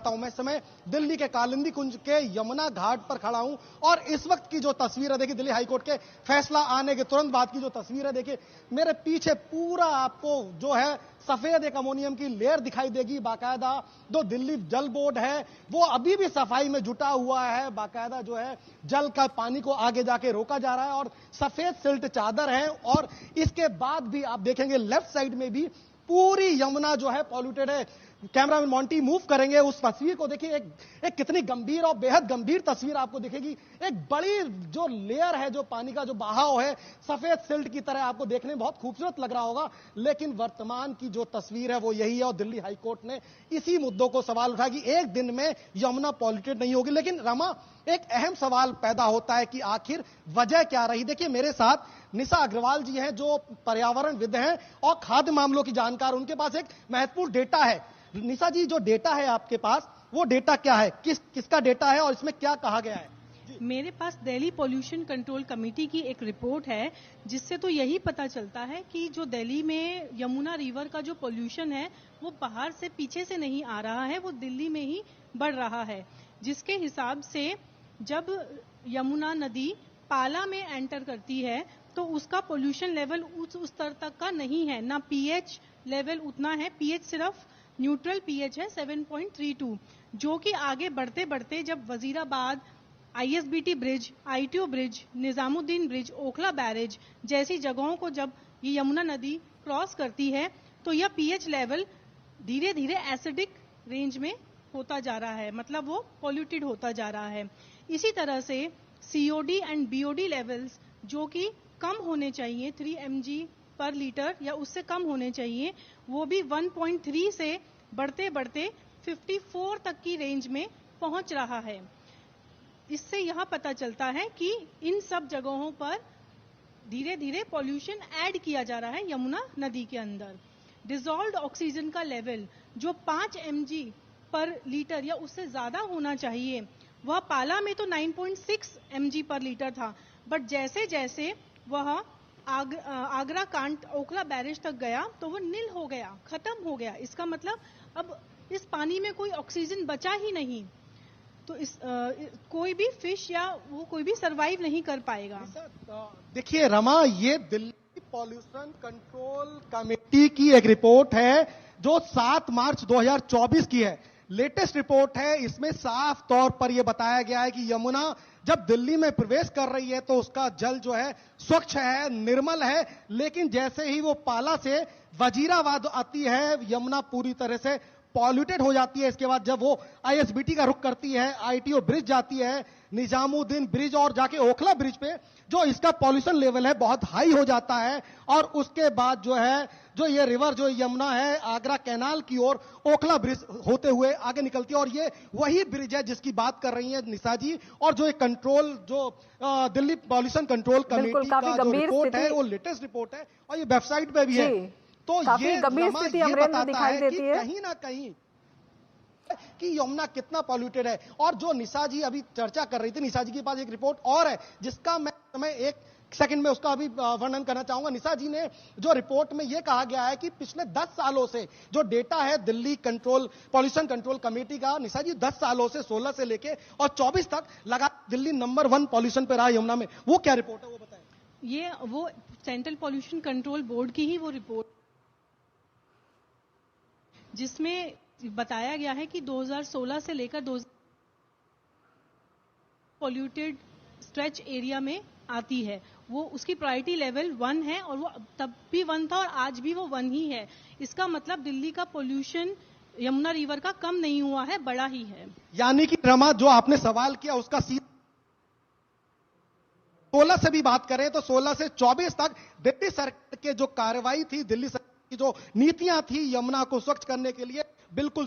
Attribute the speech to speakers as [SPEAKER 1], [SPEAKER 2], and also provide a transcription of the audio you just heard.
[SPEAKER 1] बताता हूं। मैं इस समय दिल्ली के कालिंदी कुंज के यमुना घाट पर खड़ा हूं और इस वक्त की जो तस्वीर है, देखिए दिल्ली हाईकोर्ट के फैसला आने के तुरंत बाद की जो तस्वीर है, देखिए मेरे पीछे पूरा आपको जो है सफेद एक अमोनियम की लेयर दिखाई देगी। बाकायदा जो दिल्ली जल बोर्ड है वो अभी भी सफाई में जुटा हुआ है। बाकायदा जो है जल का पानी को आगे जाके रोका जा रहा है और सफेद सिल्ट चादर है। और इसके बाद भी आप देखेंगे लेफ्ट साइड में भी पूरी यमुना जो है पॉल्यूटेड है। कैमरामैन मॉन्टी मूव करेंगे उस तस्वीर को, देखिए एक कितनी गंभीर और बेहद गंभीर तस्वीर आपको दिखेगी। एक बड़ी जो लेयर है, जो पानी का जो बहाव है सफेद सिल्ट की तरह आपको देखने में बहुत खूबसूरत लग रहा होगा, लेकिन वर्तमान की जो तस्वीर है वो यही है। और दिल्ली हाईकोर्ट ने इसी मुद्दों को सवाल उठाया कि एक दिन में यमुना पॉल्यूटेड नहीं होगी। लेकिन रमा, एक अहम सवाल पैदा होता है कि आखिर वजह क्या रही। देखिए मेरे साथ निशा अग्रवाल जी हैं जो पर्यावरणविद हैं और खाद्य मामलों की जानकार। उनके पास एक महत्वपूर्ण डेटा है। निशा जी, जो डेटा है आपके पास वो डेटा क्या है, किसका डेटा है और इसमें क्या कहा गया है?
[SPEAKER 2] मेरे पास दिल्ली पोल्यूशन कंट्रोल कमेटी की एक रिपोर्ट है जिससे तो यही पता चलता है कि जो दिल्ली में यमुना रिवर का जो पोल्यूशन है वो बाहर से पीछे से नहीं आ रहा है, वो दिल्ली में ही बढ़ रहा है। जिसके हिसाब से जब यमुना नदी पाला में एंटर करती है तो उसका पोल्यूशन लेवल उस स्तर तक का नहीं है, ना पीएच लेवल उतना है। पीएच सिर्फ न्यूट्रल पीएच है 7.32, जो कि आगे बढ़ते बढ़ते जब Wazirabad, ISBT bridge, ITO bridge, Nizamuddin bridge, Okhla barrage जैसी जगहों को जब ये यमुना नदी क्रॉस करती है तो यह पीएच लेवल धीरे धीरे एसिडिक रेंज में होता जा रहा है, मतलब वो पॉल्यूटेड होता जा रहा है। इसी तरह से सीओडी एंड बीओडी लेवल्स जो कि कम होने चाहिए 3 mg पर लीटर या उससे कम होने चाहिए, वो भी 1.3 से बढ़ते बढ़ते 54 तक की रेंज में पहुंच रहा है। इससे यह पता चलता है कि इन सब जगहों पर धीरे धीरे पॉल्यूशन ऐड किया जा रहा है यमुना नदी के अंदर। डिसॉल्व्ड ऑक्सीजन का लेवल जो 5 mg पर लीटर या उससे ज्यादा होना चाहिए, वह पाला में तो 9.6 mg पर लीटर था, बट जैसे जैसे वह आगरा कांट ओखला बैरेज तक गया तो वो नील हो गया, खत्म हो गया। इसका मतलब अब इस पानी में कोई ऑक्सीजन बचा ही नहीं, तो कोई भी फिश या वो कोई भी सरवाइव नहीं कर पाएगा।
[SPEAKER 1] देखिए रमा, ये दिल्ली पॉल्यूशन कंट्रोल कमेटी की एक रिपोर्ट है जो 7 मार्च 2024 की है, लेटेस्ट रिपोर्ट है। इसमें साफ तौर पर यह बताया गया है कि यमुना जब दिल्ली में प्रवेश कर रही है तो उसका जल जो है स्वच्छ है, निर्मल है, लेकिन जैसे ही वो पाला से वजीराबाद आती है यमुना पूरी तरह से पॉल्यूटेड हो जाती है। इसके बाद जब वो आईएसबीटी का रुख करती है, आईटीओ ब्रिज जाती है, निजामुद्दीन ब्रिज और जाके ओखला ब्रिज पे जो इसका पॉल्यूशन लेवल है बहुत हाई हो जाता है। और उसके बाद जो है जो ये रिवर जो यमुना है आगरा कैनाल की ओर ओखला ब्रिज होते हुए आगे निकलती है। और ये वही ब्रिज है जिसकी बात कर रही है निशा जी। और जो एक कंट्रोल जो दिल्ली पॉल्यूशन कंट्रोल कमेटी का जो रिपोर्ट है वो लेटेस्ट रिपोर्ट है और ये वेबसाइट पे भी है। तो ये
[SPEAKER 3] गंभीर स्थिति अमरेंद्र दिखाई देती है
[SPEAKER 1] कहीं ना कहीं कि यमुना कितना पॉल्यूटेड है। और जो निशा जी अभी चर्चा कर रही थी, निशा जी के पास एक रिपोर्ट और है जिसका मैं एक सेकंड में उसका अभी वर्णन करना चाहूंगा। निशा जी ने जो रिपोर्ट में यह कहा गया है कि पिछले 10 सालों से जो डेटा है दिल्ली पॉल्यूशन कंट्रोल कमेटी का, निशा जी 10 सालों से 16 से लेके और 24 तक लगा दिल्ली नंबर 1 पॉल्यूशन पे रहा यमुना में। वो क्या रिपोर्ट है वो बताएं।
[SPEAKER 2] ये वो सेंट्रल पॉल्यूशन कंट्रोल बोर्ड की ही वो रिपोर्ट जिसमें बताया गया है कि 2016 से लेकर पॉल्यूटेड स्ट्रेच एरिया में आती है, वो उसकी प्रायोरिटी लेवल 1 है और वो तब भी 1 था और आज भी वो 1 ही है। इसका मतलब दिल्ली का पोल्यूशन यमुना रिवर का कम नहीं हुआ है, बड़ा ही है।
[SPEAKER 1] यानी कि रमा जो आपने सवाल किया उसका 16 से भी बात करें तो 16 से 24 तक दिल्ली सरकार के जो कार्रवाई थी, दिल्ली सरकार की जो नीतियां थी यमुना को स्वच्छ करने के लिए बिल्कुल